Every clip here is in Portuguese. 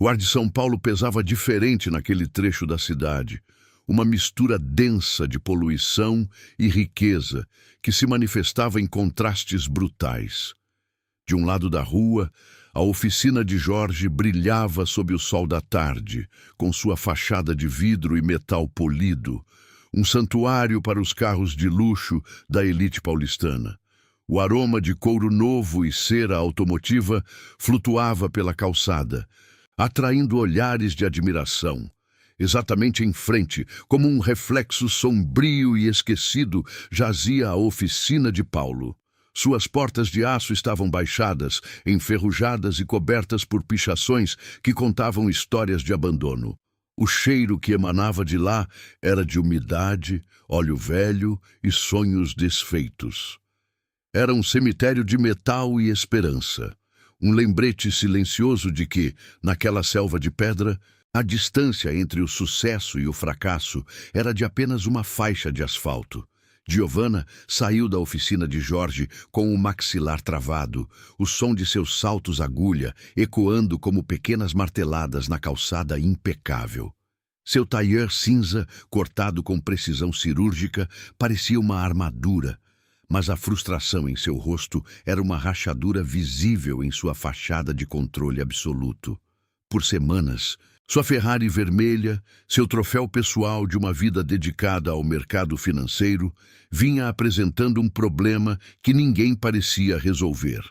O ar de São Paulo pesava diferente naquele trecho da cidade, uma mistura densa de poluição e riqueza que se manifestava em contrastes brutais. De um lado da rua, a oficina de Jorge brilhava sob o sol da tarde, com sua fachada de vidro e metal polido, um santuário para os carros de luxo da elite paulistana. O aroma de couro novo e cera automotiva flutuava pela calçada, atraindo olhares de admiração. Exatamente em frente, como um reflexo sombrio e esquecido, jazia a oficina de Paulo. Suas portas de aço estavam baixadas, enferrujadas e cobertas por pichações que contavam histórias de abandono. O cheiro que emanava de lá era de umidade, óleo velho e sonhos desfeitos. Era um cemitério de metal e esperança. Um lembrete silencioso de que, naquela selva de pedra, a distância entre o sucesso e o fracasso era de apenas uma faixa de asfalto. Giovanna saiu da oficina de Jorge com o maxilar travado, o som de seus saltos agulha ecoando como pequenas marteladas na calçada impecável. Seu tailleur cinza, cortado com precisão cirúrgica, parecia uma armadura, mas a frustração em seu rosto era uma rachadura visível em sua fachada de controle absoluto. Por semanas, sua Ferrari vermelha, seu troféu pessoal de uma vida dedicada ao mercado financeiro, vinha apresentando um problema que ninguém parecia resolver.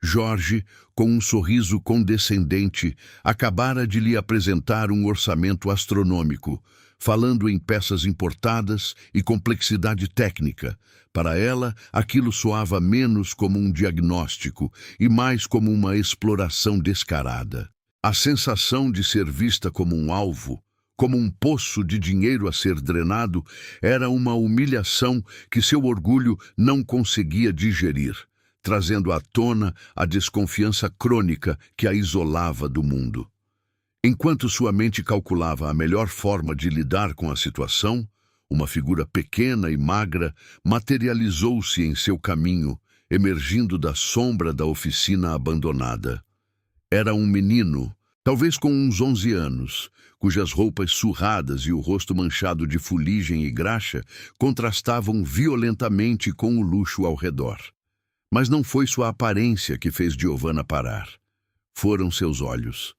Jorge, com um sorriso condescendente, acabara de lhe apresentar um orçamento astronômico, falando em peças importadas e complexidade técnica. Para ela, aquilo soava menos como um diagnóstico e mais como uma exploração descarada. A sensação de ser vista como um alvo, como um poço de dinheiro a ser drenado, era uma humilhação que seu orgulho não conseguia digerir, trazendo à tona a desconfiança crônica que a isolava do mundo. Enquanto sua mente calculava a melhor forma de lidar com a situação, uma figura pequena e magra materializou-se em seu caminho, emergindo da sombra da oficina abandonada. Era um menino, talvez com uns 11 anos, cujas roupas surradas e o rosto manchado de fuligem e graxa contrastavam violentamente com o luxo ao redor. Mas não foi sua aparência que fez Giovanna parar. Foram seus olhos.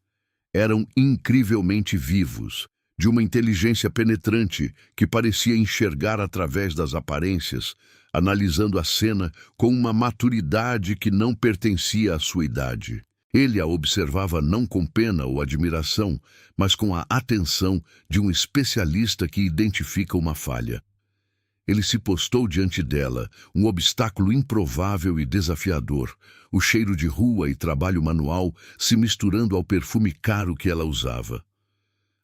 Eram incrivelmente vivos, de uma inteligência penetrante que parecia enxergar através das aparências, analisando a cena com uma maturidade que não pertencia à sua idade. Ele a observava não com pena ou admiração, mas com a atenção de um especialista que identifica uma falha. Ele se postou diante dela, um obstáculo improvável e desafiador, o cheiro de rua e trabalho manual se misturando ao perfume caro que ela usava.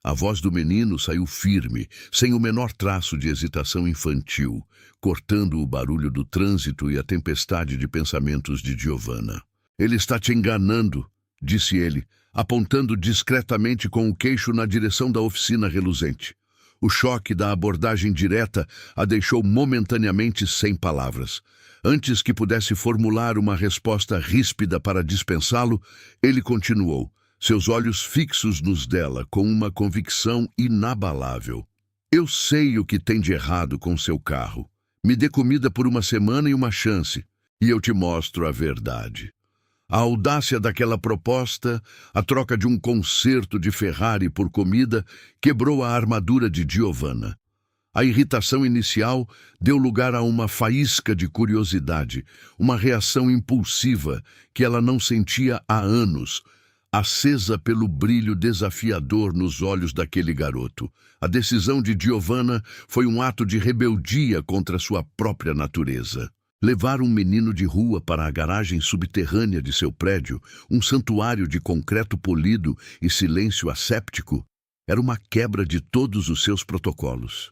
A voz do menino saiu firme, sem o menor traço de hesitação infantil, cortando o barulho do trânsito e a tempestade de pensamentos de Giovanna. "Ele está te enganando", disse ele, apontando discretamente com o queixo na direção da oficina reluzente. O choque da abordagem direta a deixou momentaneamente sem palavras. Antes que pudesse formular uma resposta ríspida para dispensá-lo, ele continuou, seus olhos fixos nos dela, com uma convicção inabalável. "Eu sei o que tem de errado com seu carro. Me dê comida por uma semana e uma chance, e eu te mostro a verdade." A audácia daquela proposta, a troca de um concerto de Ferrari por comida, quebrou a armadura de Giovanna. A irritação inicial deu lugar a uma faísca de curiosidade, uma reação impulsiva que ela não sentia há anos, acesa pelo brilho desafiador nos olhos daquele garoto. A decisão de Giovanna foi um ato de rebeldia contra sua própria natureza. Levar um menino de rua para a garagem subterrânea de seu prédio, um santuário de concreto polido e silêncio asséptico, era uma quebra de todos os seus protocolos.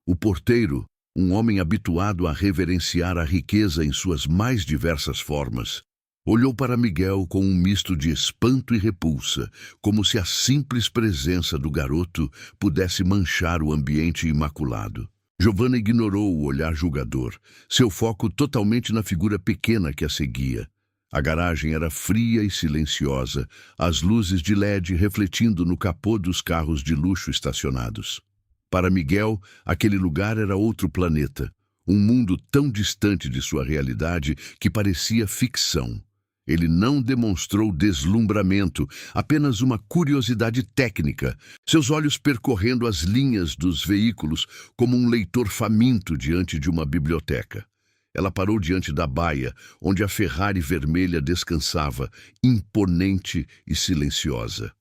O porteiro, um homem habituado a reverenciar a riqueza em suas mais diversas formas, olhou para Miguel com um misto de espanto e repulsa, como se a simples presença do garoto pudesse manchar o ambiente imaculado. Giovanna ignorou o olhar julgador, seu foco totalmente na figura pequena que a seguia. A garagem era fria e silenciosa, as luzes de LED refletindo no capô dos carros de luxo estacionados. Para Miguel, aquele lugar era outro planeta, um mundo tão distante de sua realidade que parecia ficção. Ele não demonstrou deslumbramento, apenas uma curiosidade técnica, seus olhos percorrendo as linhas dos veículos como um leitor faminto diante de uma biblioteca. Ela parou diante da baia, onde a Ferrari vermelha descansava, imponente e silenciosa.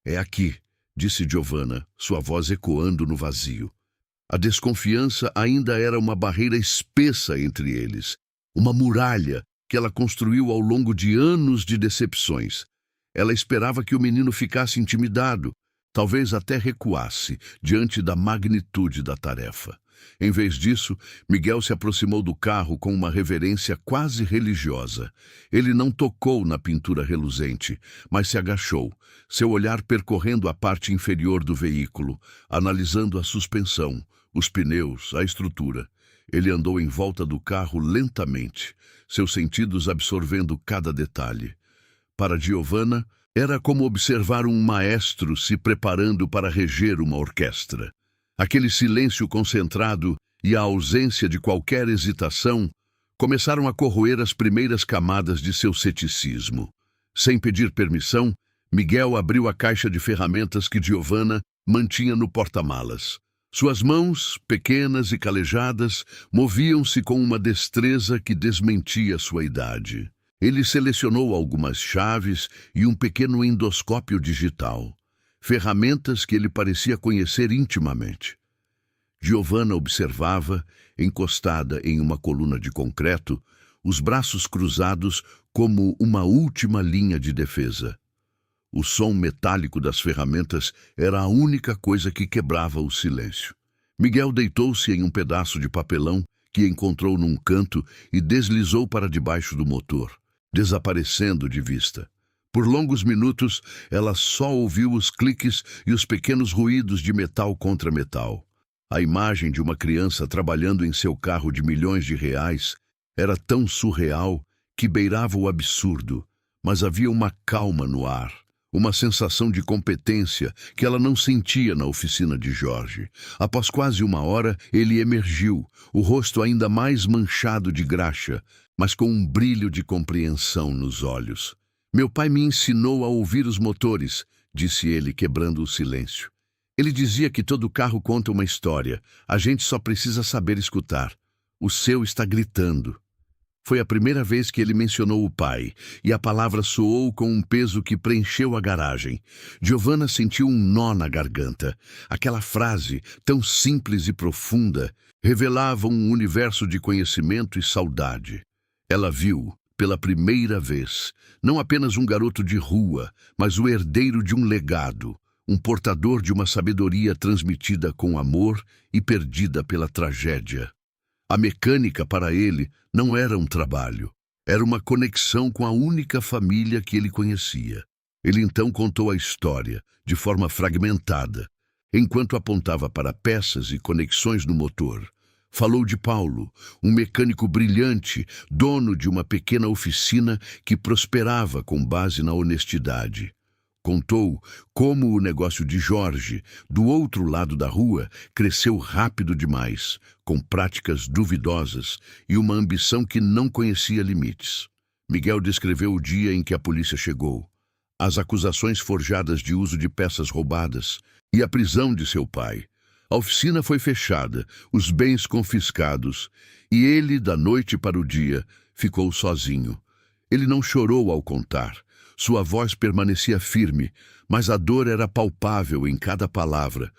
"É aqui", disse Giovanna, sua voz ecoando no vazio. A desconfiança ainda era uma barreira espessa entre eles, uma muralha que ela construiu ao longo de anos de decepções. Ela esperava que o menino ficasse intimidado, talvez até recuasse diante da magnitude da tarefa. Em vez disso, Miguel se aproximou do carro com uma reverência quase religiosa. Ele não tocou na pintura reluzente, mas se agachou, seu olhar percorrendo a parte inferior do veículo, analisando a suspensão, os pneus, a estrutura. Ele andou em volta do carro lentamente, seus sentidos absorvendo cada detalhe. Para Giovanna, era como observar um maestro se preparando para reger uma orquestra. Aquele silêncio concentrado e a ausência de qualquer hesitação começaram a corroer as primeiras camadas de seu ceticismo. Sem pedir permissão, Miguel abriu a caixa de ferramentas que Giovanna mantinha no porta-malas. Suas mãos, pequenas e calejadas, moviam-se com uma destreza que desmentia sua idade. Ele selecionou algumas chaves e um pequeno endoscópio digital, ferramentas que ele parecia conhecer intimamente. Giovanna observava, encostada em uma coluna de concreto, os braços cruzados como uma última linha de defesa. O som metálico das ferramentas era a única coisa que quebrava o silêncio. Miguel deitou-se em um pedaço de papelão que encontrou num canto e deslizou para debaixo do motor, desaparecendo de vista. Por longos minutos, ela só ouviu os cliques e os pequenos ruídos de metal contra metal. A imagem de uma criança trabalhando em seu carro de milhões de reais era tão surreal que beirava o absurdo, mas havia uma calma no ar. Uma sensação de competência que ela não sentia na oficina de Jorge. Após quase uma hora, ele emergiu, o rosto ainda mais manchado de graxa, mas com um brilho de compreensão nos olhos. "Meu pai me ensinou a ouvir os motores", disse ele, quebrando o silêncio. "Ele dizia que todo carro conta uma história, a gente só precisa saber escutar. O seu está gritando." Foi a primeira vez que ele mencionou o pai, e a palavra soou com um peso que preencheu a garagem. Giovanna sentiu um nó na garganta. Aquela frase, tão simples e profunda, revelava um universo de conhecimento e saudade. Ela viu, pela primeira vez, não apenas um garoto de rua, mas o herdeiro de um legado, um portador de uma sabedoria transmitida com amor e perdida pela tragédia. A mecânica para ele não era um trabalho, era uma conexão com a única família que ele conhecia. Ele então contou a história, de forma fragmentada, enquanto apontava para peças e conexões no motor. Falou de Paulo, um mecânico brilhante, dono de uma pequena oficina que prosperava com base na honestidade. Contou como o negócio de Jorge, do outro lado da rua, cresceu rápido demais, com práticas duvidosas e uma ambição que não conhecia limites. Miguel descreveu o dia em que a polícia chegou, as acusações forjadas de uso de peças roubadas e a prisão de seu pai. A oficina foi fechada, os bens confiscados, e ele, da noite para o dia, ficou sozinho. Ele não chorou ao contar. Sua voz permanecia firme, mas a dor era palpável em cada palavra,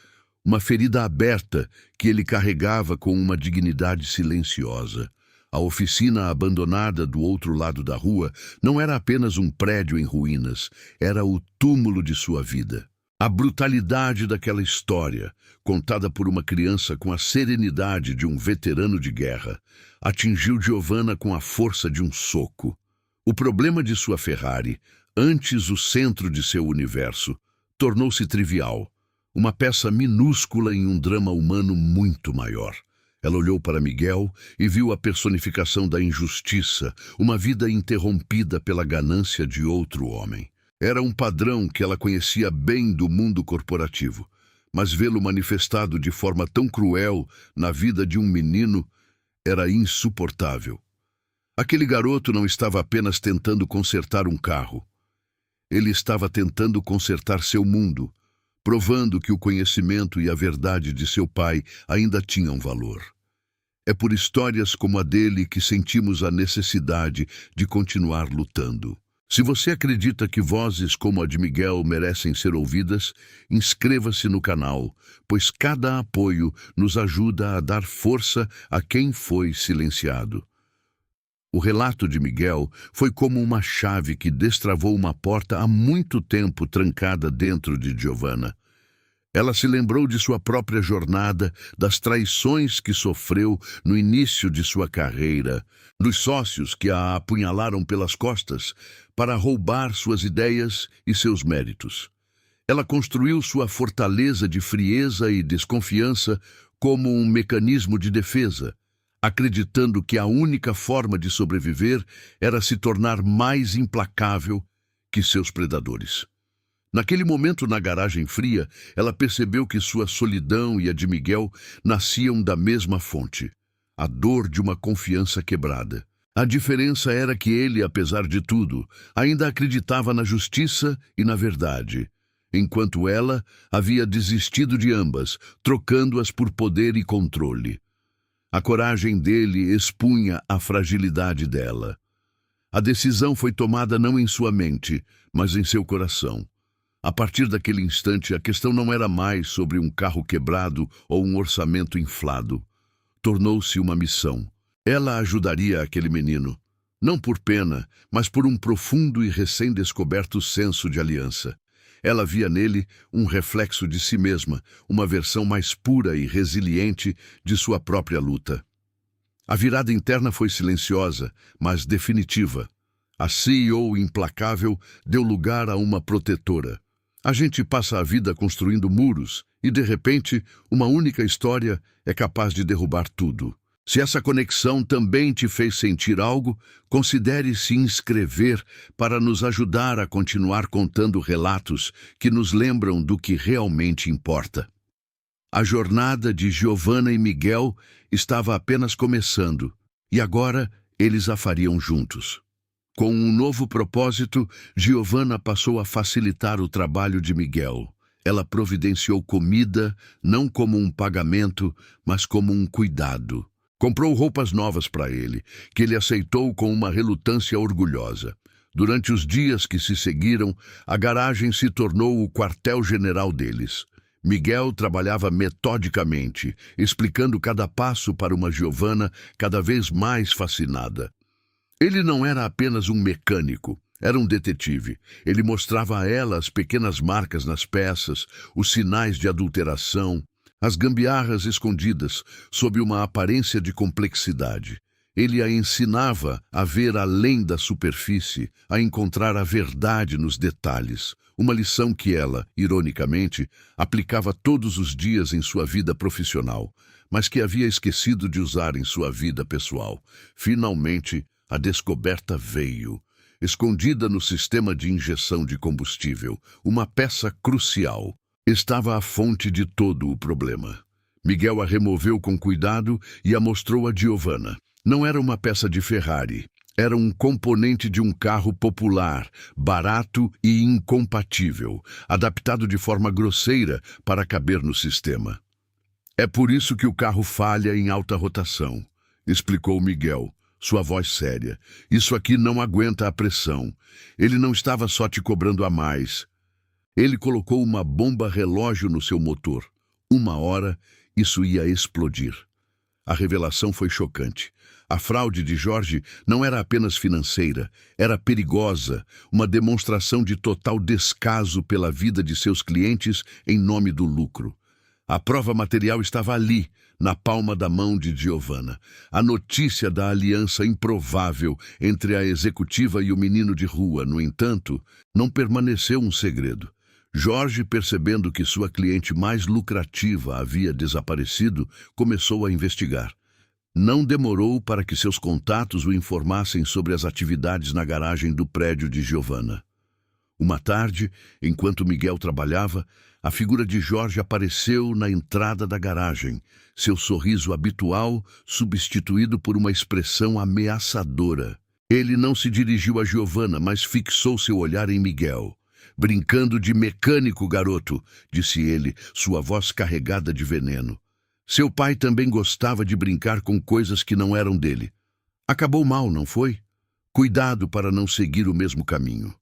uma ferida aberta que ele carregava com uma dignidade silenciosa. A oficina abandonada do outro lado da rua não era apenas um prédio em ruínas, era o túmulo de sua vida. A brutalidade daquela história, contada por uma criança com a serenidade de um veterano de guerra, atingiu Giovanna com a força de um soco. O problema de sua Ferrari, antes o centro de seu universo, tornou-se trivial, uma peça minúscula em um drama humano muito maior. Ela olhou para Miguel e viu a personificação da injustiça, uma vida interrompida pela ganância de outro homem. Era um padrão que ela conhecia bem do mundo corporativo, mas vê-lo manifestado de forma tão cruel na vida de um menino era insuportável. Aquele garoto não estava apenas tentando consertar um carro. Ele estava tentando consertar seu mundo, provando que o conhecimento e a verdade de seu pai ainda tinham valor. É por histórias como a dele que sentimos a necessidade de continuar lutando. Se você acredita que vozes como a de Miguel merecem ser ouvidas, inscreva-se no canal, pois cada apoio nos ajuda a dar força a quem foi silenciado. O relato de Miguel foi como uma chave que destravou uma porta há muito tempo trancada dentro de Giovanna. Ela se lembrou de sua própria jornada, das traições que sofreu no início de sua carreira, dos sócios que a apunhalaram pelas costas para roubar suas ideias e seus méritos. Ela construiu sua fortaleza de frieza e desconfiança como um mecanismo de defesa, acreditando que a única forma de sobreviver era se tornar mais implacável que seus predadores. Naquele momento, na garagem fria, ela percebeu que sua solidão e a de Miguel nasciam da mesma fonte, a dor de uma confiança quebrada. A diferença era que ele, apesar de tudo, ainda acreditava na justiça e na verdade, enquanto ela havia desistido de ambas, trocando-as por poder e controle. A coragem dele expunha a fragilidade dela. A decisão foi tomada não em sua mente, mas em seu coração. A partir daquele instante, a questão não era mais sobre um carro quebrado ou um orçamento inflado. Tornou-se uma missão. Ela ajudaria aquele menino, não por pena, mas por um profundo e recém-descoberto senso de aliança. Ela via nele um reflexo de si mesma, uma versão mais pura e resiliente de sua própria luta. A virada interna foi silenciosa, mas definitiva. A CEO implacável deu lugar a uma protetora. A gente passa a vida construindo muros e, de repente, uma única história é capaz de derrubar tudo. Se essa conexão também te fez sentir algo, considere se inscrever para nos ajudar a continuar contando relatos que nos lembram do que realmente importa. A jornada de Giovanna e Miguel estava apenas começando, e agora eles a fariam juntos. Com um novo propósito, Giovanna passou a facilitar o trabalho de Miguel. Ela providenciou comida, não como um pagamento, mas como um cuidado. Comprou roupas novas para ele, que ele aceitou com uma relutância orgulhosa. Durante os dias que se seguiram, a garagem se tornou o quartel-general deles. Miguel trabalhava metodicamente, explicando cada passo para uma Giovanna cada vez mais fascinada. Ele não era apenas um mecânico, era um detetive. Ele mostrava a ela as pequenas marcas nas peças, os sinais de adulteração, as gambiarras escondidas sob uma aparência de complexidade. Ele a ensinava a ver além da superfície, a encontrar a verdade nos detalhes, uma lição que ela, ironicamente, aplicava todos os dias em sua vida profissional, mas que havia esquecido de usar em sua vida pessoal. Finalmente, a descoberta veio, escondida no sistema de injeção de combustível, uma peça crucial. Estava a fonte de todo o problema. Miguel a removeu com cuidado e a mostrou a Giovanna. Não era uma peça de Ferrari, era um componente de um carro popular, barato e incompatível, adaptado de forma grosseira para caber no sistema. É por isso que o carro falha em alta rotação, explicou Miguel, sua voz séria. Isso aqui não aguenta a pressão. Ele não estava só te cobrando a mais. Ele colocou uma bomba relógio no seu motor. 1 hora, isso ia explodir. A revelação foi chocante. A fraude de Jorge não era apenas financeira, era perigosa, uma demonstração de total descaso pela vida de seus clientes em nome do lucro. A prova material estava ali, na palma da mão de Giovanna. A notícia da aliança improvável entre a executiva e o menino de rua, no entanto, não permaneceu um segredo. Jorge, percebendo que sua cliente mais lucrativa havia desaparecido, começou a investigar. Não demorou para que seus contatos o informassem sobre as atividades na garagem do prédio de Giovanna. Uma tarde, enquanto Miguel trabalhava, a figura de Jorge apareceu na entrada da garagem, seu sorriso habitual substituído por uma expressão ameaçadora. Ele não se dirigiu a Giovanna, mas fixou seu olhar em Miguel. Brincando de mecânico, garoto, disse ele, sua voz carregada de veneno. Seu pai também gostava de brincar com coisas que não eram dele. Acabou mal, não foi? Cuidado para não seguir o mesmo caminho.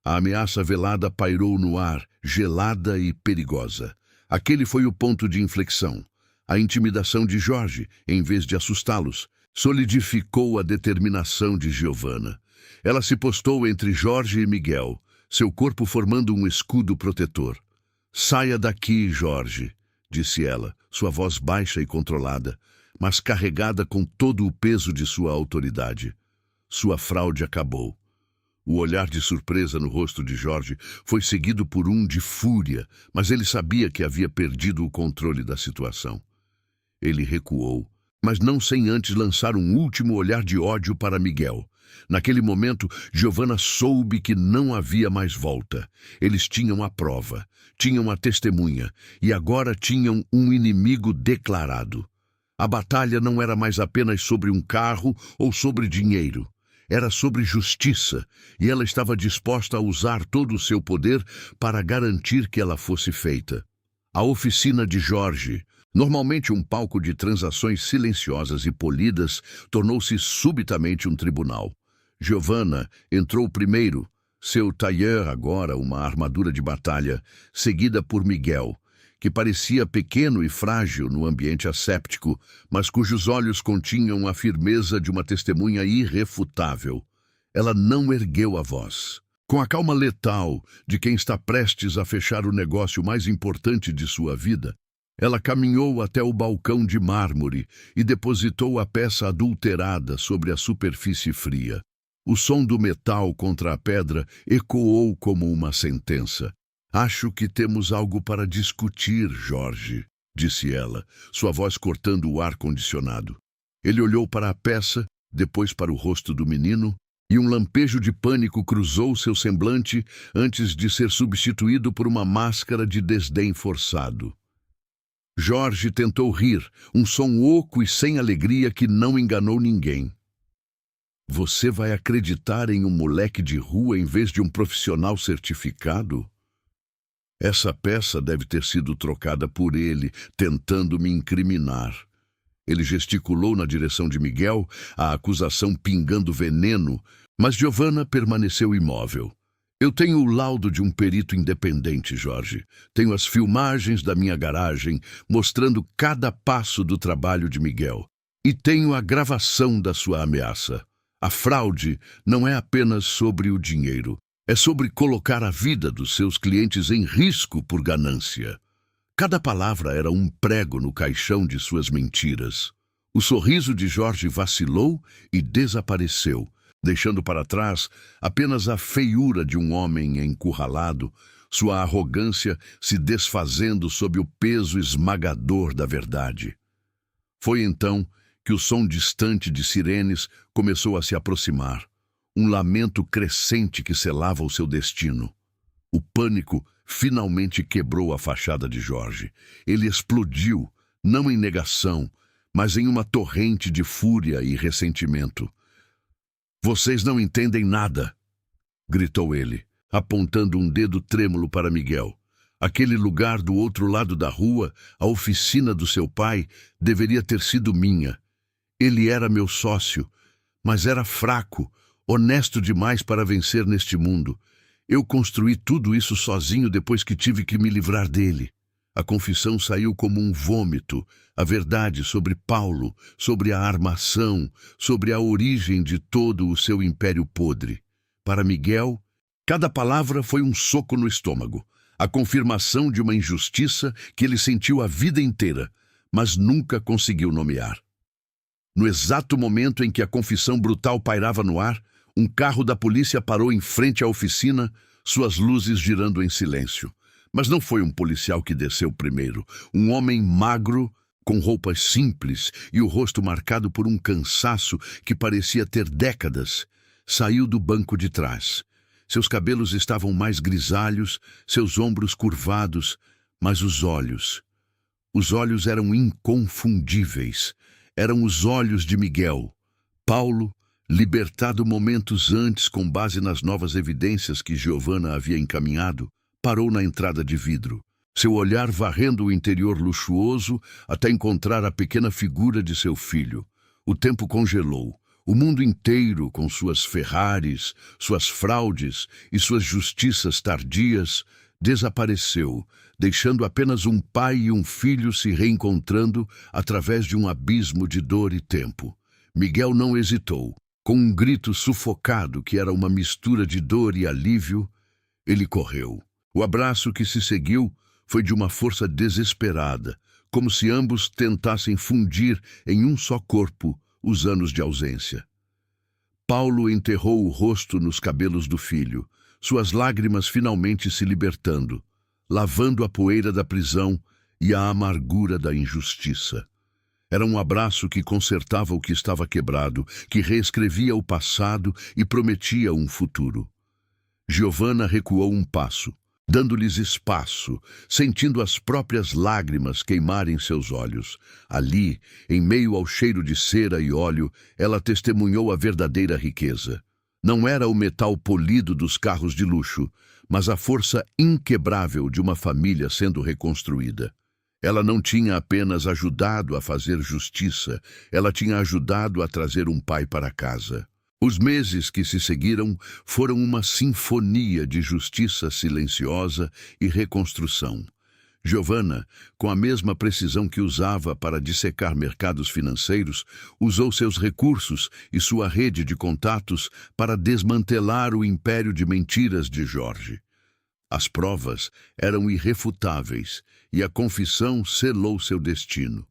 A ameaça velada pairou no ar, gelada e perigosa. Aquele foi o ponto de inflexão. A intimidação de Jorge, em vez de assustá-los, solidificou a determinação de Giovanna. Ela se postou entre Jorge e Miguel, seu corpo formando um escudo protetor. Saia daqui, Jorge, disse ela, sua voz baixa e controlada, mas carregada com todo o peso de sua autoridade. Sua fraude acabou. O olhar de surpresa no rosto de Jorge foi seguido por um de fúria, mas ele sabia que havia perdido o controle da situação. Ele recuou, mas não sem antes lançar um último olhar de ódio para Miguel. Naquele momento, Giovanna soube que não havia mais volta. Eles tinham a prova, tinham a testemunha, e agora tinham um inimigo declarado. A batalha não era mais apenas sobre um carro ou sobre dinheiro. Era sobre justiça, e ela estava disposta a usar todo o seu poder para garantir que ela fosse feita. A oficina de Jorge, normalmente um palco de transações silenciosas e polidas, tornou-se subitamente um tribunal. Giovanna entrou primeiro, seu tailleur agora uma armadura de batalha, seguida por Miguel, que parecia pequeno e frágil no ambiente asséptico, mas cujos olhos continham a firmeza de uma testemunha irrefutável. Ela não ergueu a voz. Com a calma letal de quem está prestes a fechar o negócio mais importante de sua vida, ela caminhou até o balcão de mármore e depositou a peça adulterada sobre a superfície fria. O som do metal contra a pedra ecoou como uma sentença. Acho que temos algo para discutir, Jorge, disse ela, sua voz cortando o ar-condicionado. Ele olhou para a peça, depois para o rosto do menino, e um lampejo de pânico cruzou seu semblante antes de ser substituído por uma máscara de desdém forçado. Jorge tentou rir, um som oco e sem alegria que não enganou ninguém. Você vai acreditar em um moleque de rua em vez de um profissional certificado? Essa peça deve ter sido trocada por ele, tentando me incriminar. Ele gesticulou na direção de Miguel, a acusação pingando veneno, mas Giovanna permaneceu imóvel. Eu tenho o laudo de um perito independente, Jorge. Tenho as filmagens da minha garagem, mostrando cada passo do trabalho de Miguel. E tenho a gravação da sua ameaça. A fraude não é apenas sobre o dinheiro. É sobre colocar a vida dos seus clientes em risco por ganância. Cada palavra era um prego no caixão de suas mentiras. O sorriso de Jorge vacilou e desapareceu, deixando para trás apenas a feiura de um homem encurralado, sua arrogância se desfazendo sob o peso esmagador da verdade. Foi então que o som distante de sirenes começou a se aproximar, um lamento crescente que selava o seu destino. O pânico finalmente quebrou a fachada de Jorge. Ele explodiu, não em negação, mas em uma torrente de fúria e ressentimento. Vocês não entendem nada, gritou ele, apontando um dedo trêmulo para Miguel. Aquele lugar do outro lado da rua, a oficina do seu pai, deveria ter sido minha. Ele era meu sócio, mas era fraco, honesto demais para vencer neste mundo. Eu construí tudo isso sozinho depois que tive que me livrar dele. A confissão saiu como um vômito, a verdade sobre Paulo, sobre a armação, sobre a origem de todo o seu império podre. Para Miguel, cada palavra foi um soco no estômago, a confirmação de uma injustiça que ele sentiu a vida inteira, mas nunca conseguiu nomear. No exato momento em que a confissão brutal pairava no ar, um carro da polícia parou em frente à oficina, suas luzes girando em silêncio. Mas não foi um policial que desceu primeiro. Um homem magro, com roupas simples e o rosto marcado por um cansaço que parecia ter décadas, saiu do banco de trás. Seus cabelos estavam mais grisalhos, seus ombros curvados, mas os olhos eram inconfundíveis. Eram os olhos de Miguel. Paulo, libertado momentos antes com base nas novas evidências que Giovanna havia encaminhado, parou na entrada de vidro, seu olhar varrendo o interior luxuoso até encontrar a pequena figura de seu filho. O tempo congelou. O mundo inteiro, com suas Ferraris, suas fraudes e suas justiças tardias, desapareceu, deixando apenas um pai e um filho se reencontrando através de um abismo de dor e tempo. Miguel não hesitou. Com um grito sufocado que era uma mistura de dor e alívio, ele correu. O abraço que se seguiu foi de uma força desesperada, como se ambos tentassem fundir em um só corpo os anos de ausência. Paulo enterrou o rosto nos cabelos do filho, suas lágrimas finalmente se libertando, lavando a poeira da prisão e a amargura da injustiça. Era um abraço que consertava o que estava quebrado, que reescrevia o passado e prometia um futuro. Giovanna recuou um passo, dando-lhes espaço, sentindo as próprias lágrimas queimarem seus olhos. Ali, em meio ao cheiro de cera e óleo, ela testemunhou a verdadeira riqueza. Não era o metal polido dos carros de luxo, mas a força inquebrável de uma família sendo reconstruída. Ela não tinha apenas ajudado a fazer justiça, ela tinha ajudado a trazer um pai para casa. Os meses que se seguiram foram uma sinfonia de justiça silenciosa e reconstrução. Giovanna, com a mesma precisão que usava para dissecar mercados financeiros, usou seus recursos e sua rede de contatos para desmantelar o império de mentiras de Jorge. As provas eram irrefutáveis e a confissão selou seu destino.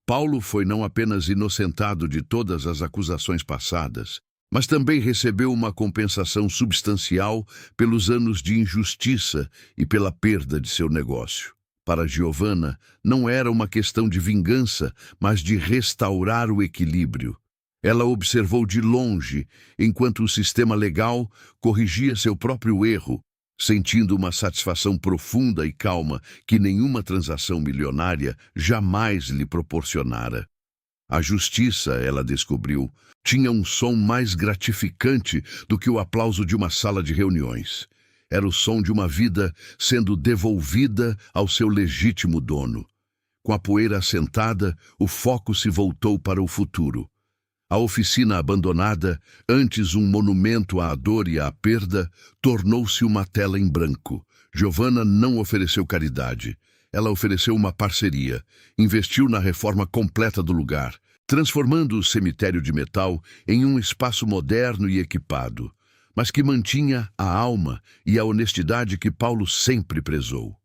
Paulo foi não apenas inocentado de todas as acusações passadas, mas também recebeu uma compensação substancial pelos anos de injustiça e pela perda de seu negócio. Para Giovanna, não era uma questão de vingança, mas de restaurar o equilíbrio. Ela observou de longe, enquanto o sistema legal corrigia seu próprio erro, sentindo uma satisfação profunda e calma que nenhuma transação milionária jamais lhe proporcionara. A justiça, ela descobriu, tinha um som mais gratificante do que o aplauso de uma sala de reuniões. Era o som de uma vida sendo devolvida ao seu legítimo dono. Com a poeira assentada, o foco se voltou para o futuro. A oficina abandonada, antes um monumento à dor e à perda, tornou-se uma tela em branco. Giovanna não ofereceu caridade. Ela ofereceu uma parceria, investiu na reforma completa do lugar, transformando o cemitério de metal em um espaço moderno e equipado, mas que mantinha a alma e a honestidade que Paulo sempre prezou.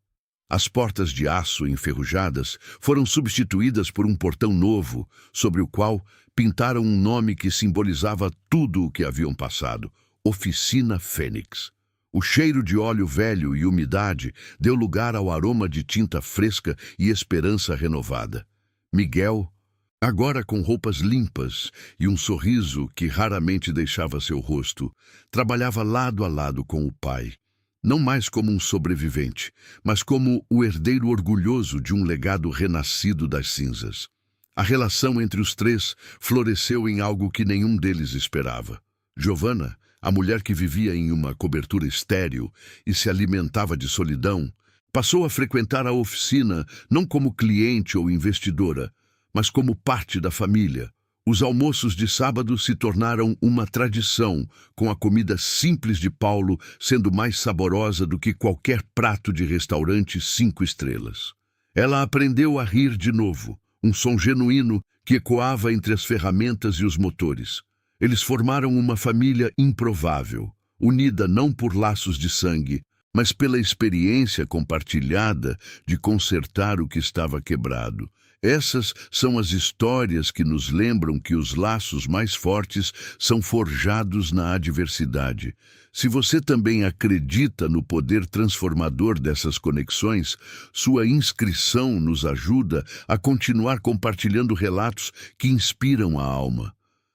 As portas de aço enferrujadas foram substituídas por um portão novo, sobre o qual pintaram um nome que simbolizava tudo o que haviam passado: Oficina Fênix. O cheiro de óleo velho e umidade deu lugar ao aroma de tinta fresca e esperança renovada. Miguel, agora com roupas limpas e um sorriso que raramente deixava seu rosto, trabalhava lado a lado com o pai, não mais como um sobrevivente, mas como o herdeiro orgulhoso de um legado renascido das cinzas. A relação entre os três floresceu em algo que nenhum deles esperava. Giovanna, a mulher que vivia em uma cobertura estéril e se alimentava de solidão, passou a frequentar a oficina não como cliente ou investidora, mas como parte da família. Os almoços de sábado se tornaram uma tradição, com a comida simples de Paulo sendo mais saborosa do que qualquer prato de restaurante 5 estrelas. Ela aprendeu a rir de novo, um som genuíno que ecoava entre as ferramentas e os motores. Eles formaram uma família improvável, unida não por laços de sangue, mas pela experiência compartilhada de consertar o que estava quebrado. Essas são as histórias que nos lembram que os laços mais fortes são forjados na adversidade. Se você também acredita no poder transformador dessas conexões, sua inscrição nos ajuda a continuar compartilhando relatos que inspiram a alma.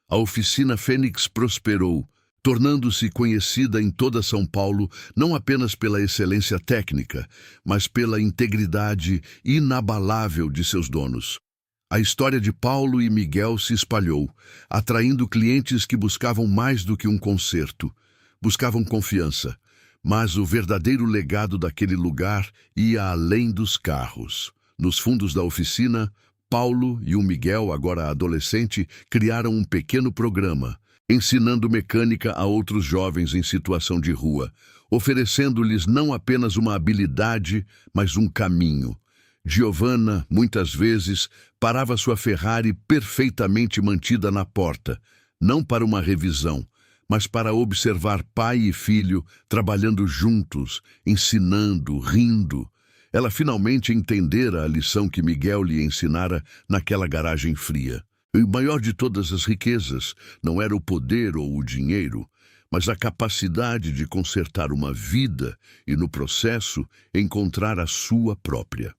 A oficina Fênix prosperou, tornando-se conhecida em toda São Paulo não apenas pela excelência técnica, mas pela integridade inabalável de seus donos. A história de Paulo e Miguel se espalhou, atraindo clientes que buscavam mais do que um concerto. Buscavam confiança, mas o verdadeiro legado daquele lugar ia além dos carros. Nos fundos da oficina, Paulo e o Miguel, agora adolescente, criaram um pequeno programa, ensinando mecânica a outros jovens em situação de rua, oferecendo-lhes não apenas uma habilidade, mas um caminho. Giovanna, muitas vezes, parava sua Ferrari perfeitamente mantida na porta, não para uma revisão, mas para observar pai e filho trabalhando juntos, ensinando, rindo. Ela finalmente entendera a lição que Miguel lhe ensinara naquela garagem fria. O maior de todas as riquezas não era o poder ou o dinheiro, mas a capacidade de consertar uma vida e, no processo, encontrar a sua própria.